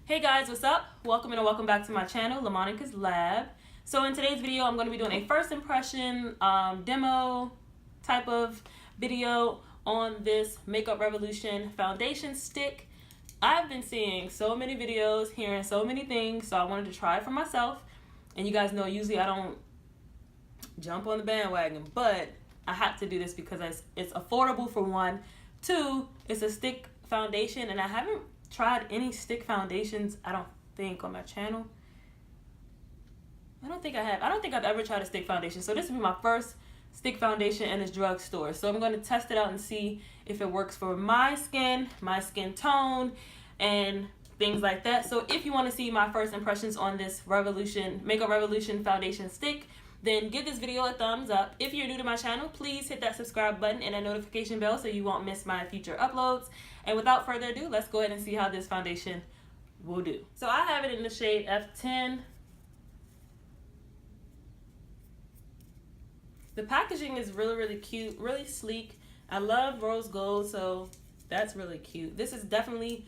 Hey guys, what's up? Welcome and welcome back to my channel, LaMonicas Lab. So in today's video, I'm going to be doing a first impression demo type of video on this Makeup Revolution foundation stick. I've been seeing so many videos, hearing so many things, so I wanted to try it for myself. And you guys know usually I don't jump on the bandwagon, but I had to do this because it's affordable for one. Two, it's a stick foundation, and I haven't tried any stick foundations, I don't think, on my channel. I don't think I have. I don't think I've ever tried a stick foundation. So this will be my first stick foundation in this drugstore. So I'm going to test it out and see if it works for my skin tone, and things like that. So if you want to see my first impressions on this Makeup Revolution foundation stick, then give this video a thumbs up. If you're new to my channel, please hit that subscribe button and that notification bell so you won't miss my future uploads. And without further ado, let's go ahead and see how this foundation will do. So I have it in the shade F10. The packaging is really, really cute, really sleek. I love rose gold, so that's really cute. This is definitely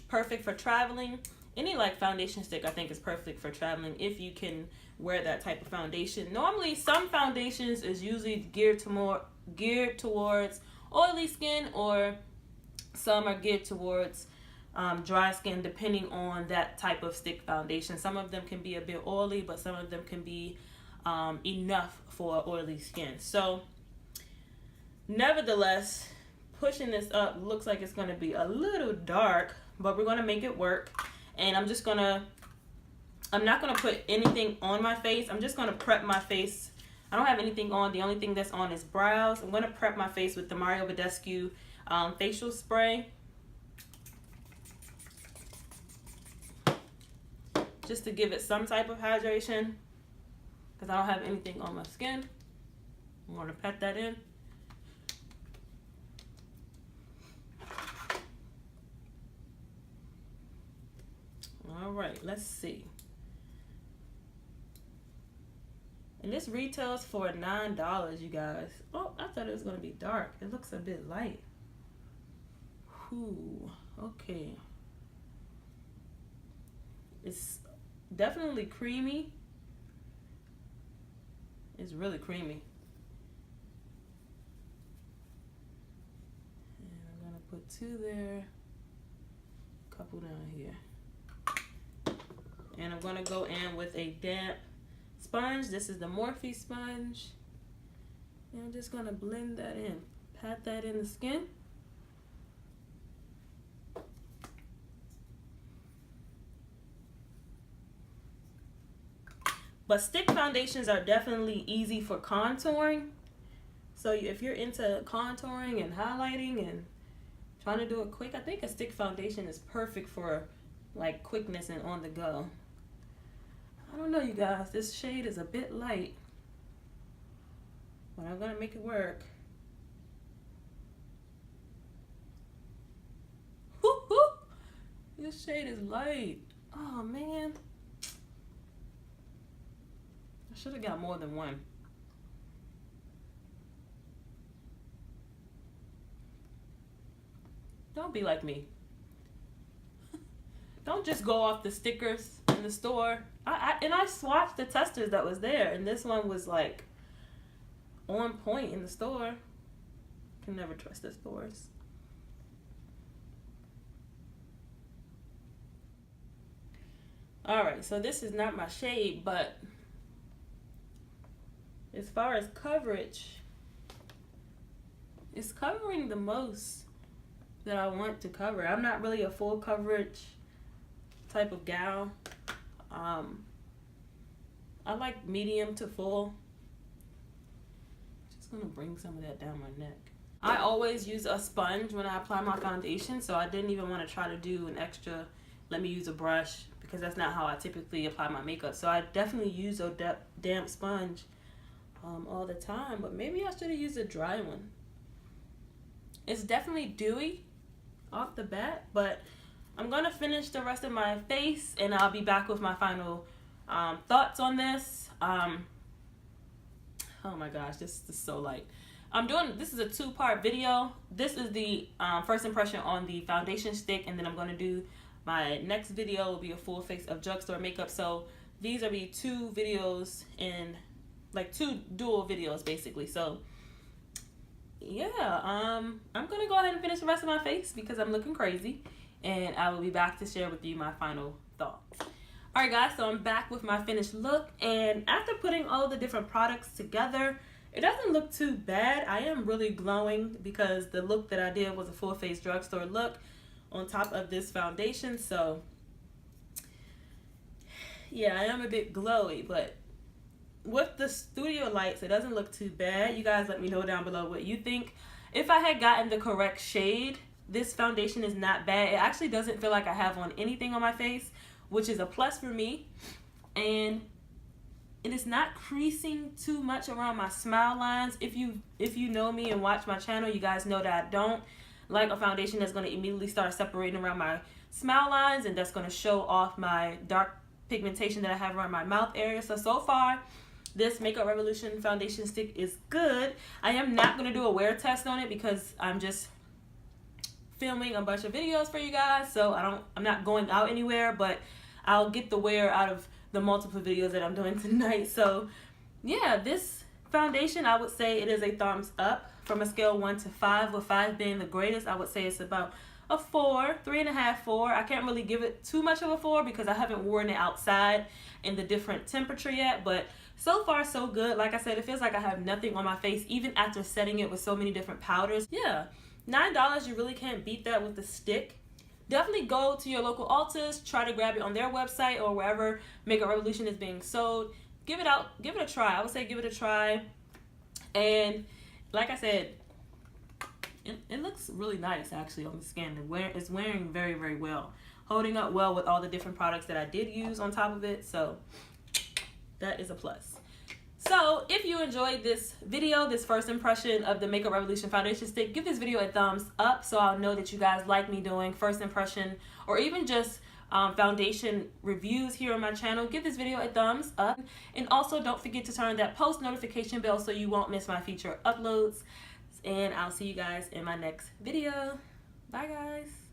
perfect for traveling. Any like foundation stick I think is perfect for traveling if you can wear that type of foundation. Normally some foundations is usually geared towards oily skin, or some are geared towards dry skin, depending on that type of stick foundation. Some of them can be a bit oily, but some of them can be enough for oily skin. So nevertheless, pushing this up looks like it's going to be a little dark, but we're going to make it work. And I'm not going to put anything on my face. I'm just going to prep my face. I don't have anything on. The only thing that's on is brows. I'm going to prep my face with the Mario Badescu facial spray, just to give it some type of hydration, because I don't have anything on my skin. I'm going to pat that in. All right, let's see. And this retails for $9, you guys. Oh, I thought it was going to be dark. It looks a bit light. Ooh, okay. It's definitely creamy. It's really creamy. And I'm going to put 2 there, a couple down here. And I'm going to go in with a damp sponge. This is the Morphe sponge. And I'm just going to blend that in. Pat that in the skin. But stick foundations are definitely easy for contouring. So if you're into contouring and highlighting and trying to do it quick, I think a stick foundation is perfect for like quickness and on the go. I don't know, you guys, this shade is a bit light, but I'm gonna make it work. Woo-hoo! This shade is light. Oh man, I should have got more than one. Don't be like me. Don't just go off the stickers in the store. I swatched the testers that was there, and this one was like on point in the store. Can never trust the stores. Alright, so this is not my shade, but as far as coverage, it's covering the most that I want to cover. I'm not really a full coverage type of gal. I like medium to full. Just gonna bring some of that down my neck. I always use a sponge when I apply my foundation, so I didn't even want to try to do an extra let me use a brush, because that's not how I typically apply my makeup. So I definitely use a damp sponge all the time, but maybe I should have used a dry one. It's definitely dewy off the bat, but I'm gonna finish the rest of my face and I'll be back with my final thoughts on this. Oh my gosh, this is so light. This is a 2-part video. This is the first impression on the foundation stick, and then I'm going to do my next video will be a full face of drugstore makeup. So these are be 2 videos in like 2 dual videos basically. So yeah, I'm gonna go ahead and finish the rest of my face because I'm looking crazy, and I will be back to share with you my final thoughts. Alright guys, so I'm back with my finished look, and after putting all the different products together, it doesn't look too bad. I am really glowing because the look that I did was a full face drugstore look on top of this foundation. So yeah, I am a bit glowy, but with the studio lights, it doesn't look too bad. You guys let me know down below what you think. If I had gotten the correct shade, this foundation is not bad. It actually doesn't feel like I have on anything on my face, which is a plus for me. And it is not creasing too much around my smile lines. If you know me and watch my channel, you guys know that I don't like a foundation that's going to immediately start separating around my smile lines, and that's going to show off my dark pigmentation that I have around my mouth area. So far, this Makeup Revolution foundation stick is good. I am not going to do a wear test on it because I'm just filming a bunch of videos for you guys, so I'm not going out anywhere, but I'll get the wear out of the multiple videos that I'm doing tonight. So yeah, this foundation, I would say it is a thumbs up from a scale 1 to 5, with 5 being the greatest. I would say it's about a 4, 3.5, 4. I can't really give it too much of a 4 because I haven't worn it outside in the different temperature yet, but so far so good. Like I said, it feels like I have nothing on my face even after setting it with so many different powders. Yeah, $9, you really can't beat that with the stick. Definitely go to your local Ultas, try to grab it on their website or wherever Makeup Revolution is being sold. Give it a try. I would say give it a try. And like I said, it looks really nice actually on the skin. It's wearing very, very well. Holding up well with all the different products that I did use on top of it. So that is a plus. So if you enjoyed this video, this first impression of the Makeup Revolution foundation stick, give this video a thumbs up so I'll know that you guys like me doing first impression or even just foundation reviews here on my channel. Give this video a thumbs up, and also don't forget to turn that post notification bell so you won't miss my future uploads. And I'll see you guys in my next video. Bye guys.